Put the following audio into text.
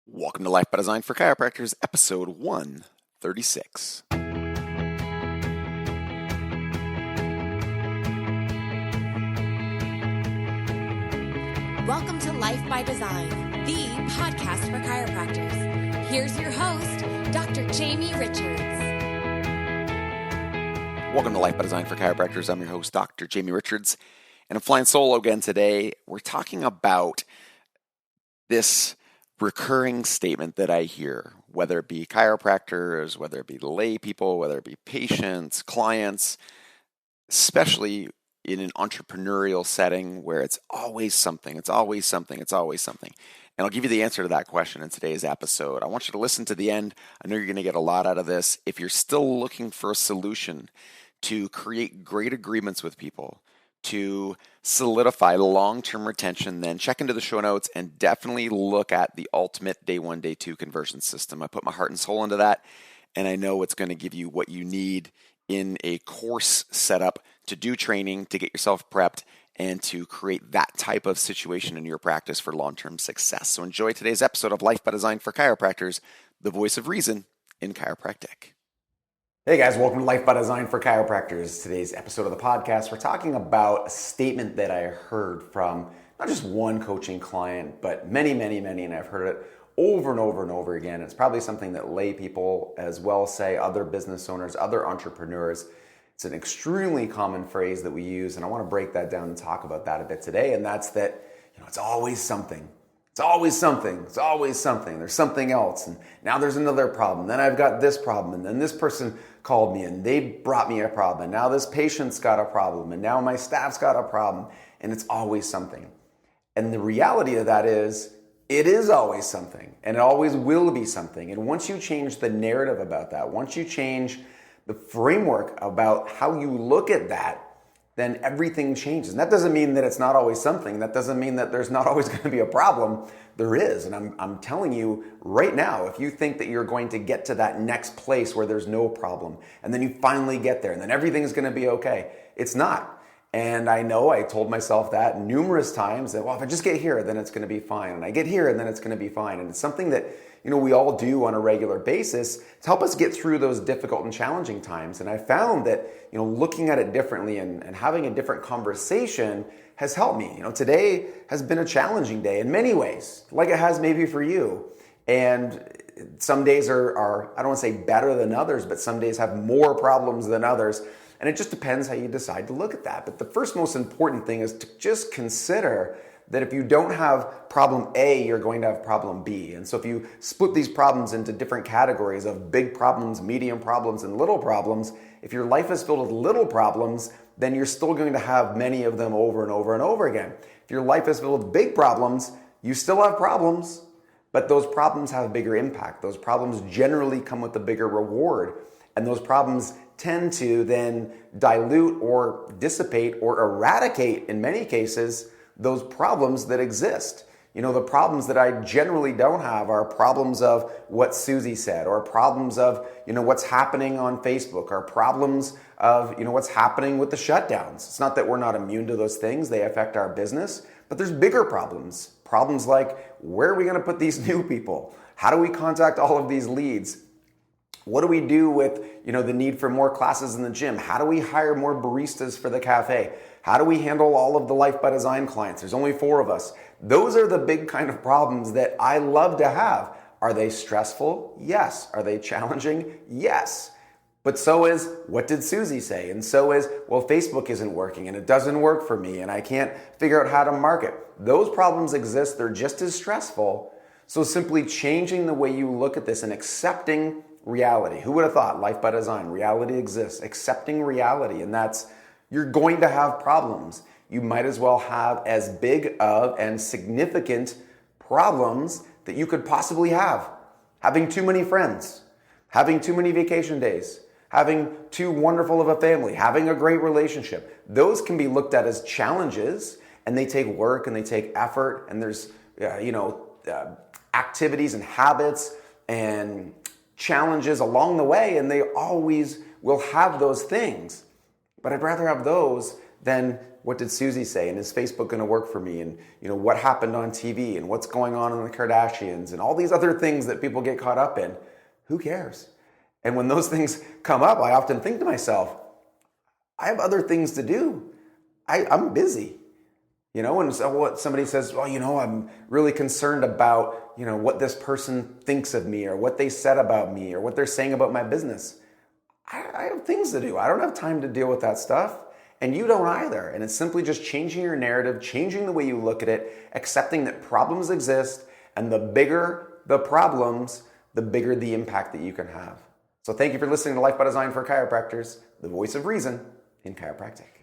Welcome to Life by Design for Chiropractors, episode 136. Welcome to Life by Design, the podcast for chiropractors. Here's your host, Dr. Jamie Richards. Welcome to Life by Design for Chiropractors. I'm your host, Dr. Jamie Richards, and I'm flying solo again today. We're talking about this recurring statement that I hear, whether it be chiropractors, whether it be lay people, whether it be patients, clients, especially in an entrepreneurial setting where it's always something. And I'll give you the answer to that question in today's episode. I want you to listen to the end. I know you're going to get a lot out of this. If you're still looking for a solution to create great agreements with people, to solidify long-term retention, then check into the show notes and definitely look at the ultimate day one, day two conversion system. I put my heart and soul into that, and I know it's going to give you what you need in a course setup to do training, to get yourself prepped, and to create that type of situation in your practice for long-term success. So enjoy today's episode of Life by Design for Chiropractors, the voice of reason in chiropractic. Hey guys, welcome to Life by Design for Chiropractors. Today's episode of the podcast, we're talking about a statement that I heard from not just one coaching client, but many, and I've heard it over and over again. It's probably something that lay people as well say, other business owners, other entrepreneurs. It's an extremely common phrase that we use, and I want to break that down and talk about that a bit today, and that's that, it's always something. It's always something. There's something else. And now there's another problem. Then I've got this problem. And then this person called me and they brought me a problem. And now this patient's got a problem. And now my staff's got a problem. And it's always something. And the reality of that is, it is always something. And it always will be something. And once you change the narrative about that, once you change the framework about how you look at that, then everything changes. And that doesn't mean that it's not always something. That doesn't mean that there's not always going to be a problem. There is. And I'm telling you right now, if you think that you're going to get to that next place where there's no problem, and then you finally get there, and then everything's going to be okay, it's not. And I know I told myself that numerous times that, well, if I just get here, then it's going to be fine. And I get here, and then it's going to be fine. And it's something that, we all do on a regular basis to help us get through those difficult and challenging times. And I found that, looking at it differently and having a different conversation has helped me. Today has been a challenging day in many ways, like it has maybe for you. And some days are I don't want to say better than others, but some days have more problems than others. And it just depends how you decide to look at that. But the first most important thing is to just consider that if you don't have problem A, you're going to have problem B. And so if you split these problems into different categories of big problems, medium problems, and little problems, if your life is filled with little problems, then you're still going to have many of them over and over again. If your life is filled with big problems, you still have problems, but those problems have a bigger impact. Those problems generally come with a bigger reward, and those problems tend to then dilute or dissipate or eradicate, in many cases, those problems that exist. The problems that I generally don't have are problems of what Susie said, or problems of, what's happening on Facebook, or problems of, what's happening with the shutdowns. It's not that we're not immune to those things. They affect our business, but there's bigger problems. Problems like, where are we going to put these new people? How do we contact all of these leads? What do we do with, the need for more classes in the gym? How do we hire more baristas for the cafe? How do we handle all of the Life by Design clients? There's only 4 of us. Those are the big kind of problems that I love to have. Are they stressful? Yes. Are they challenging? Yes. But so is, what did Susie say? And so is, well, Facebook isn't working and it doesn't work for me and I can't figure out how to market. Those problems exist. They're just as stressful. So simply changing the way you look at this and accepting reality. Who would have thought? Life by Design. Reality exists. Accepting reality. And that's, you're going to have problems. You might as well have as big of and significant problems that you could possibly have. Having too many friends, having too many vacation days, having too wonderful of a family, having a great relationship. Those can be looked at as challenges, and they take work and they take effort, and there's activities and habits and challenges along the way, and they always will have those things. But I'd rather have those than what did Susie say? And is Facebook going to work for me? And what happened on TV? And what's going on in the Kardashians? And all these other things that people get caught up in. Who cares? And when those things come up, I often think to myself, I have other things to do. I'm busy. And so what somebody says, well, I'm really concerned about, what this person thinks of me or what they said about me or what they're saying about my business. I have things to do. I don't have time to deal with that stuff. And you don't either. And it's simply just changing your narrative, changing the way you look at it, accepting that problems exist, and the bigger the problems, the bigger the impact that you can have. So thank you for listening to Life by Design for Chiropractors, the voice of reason in chiropractic.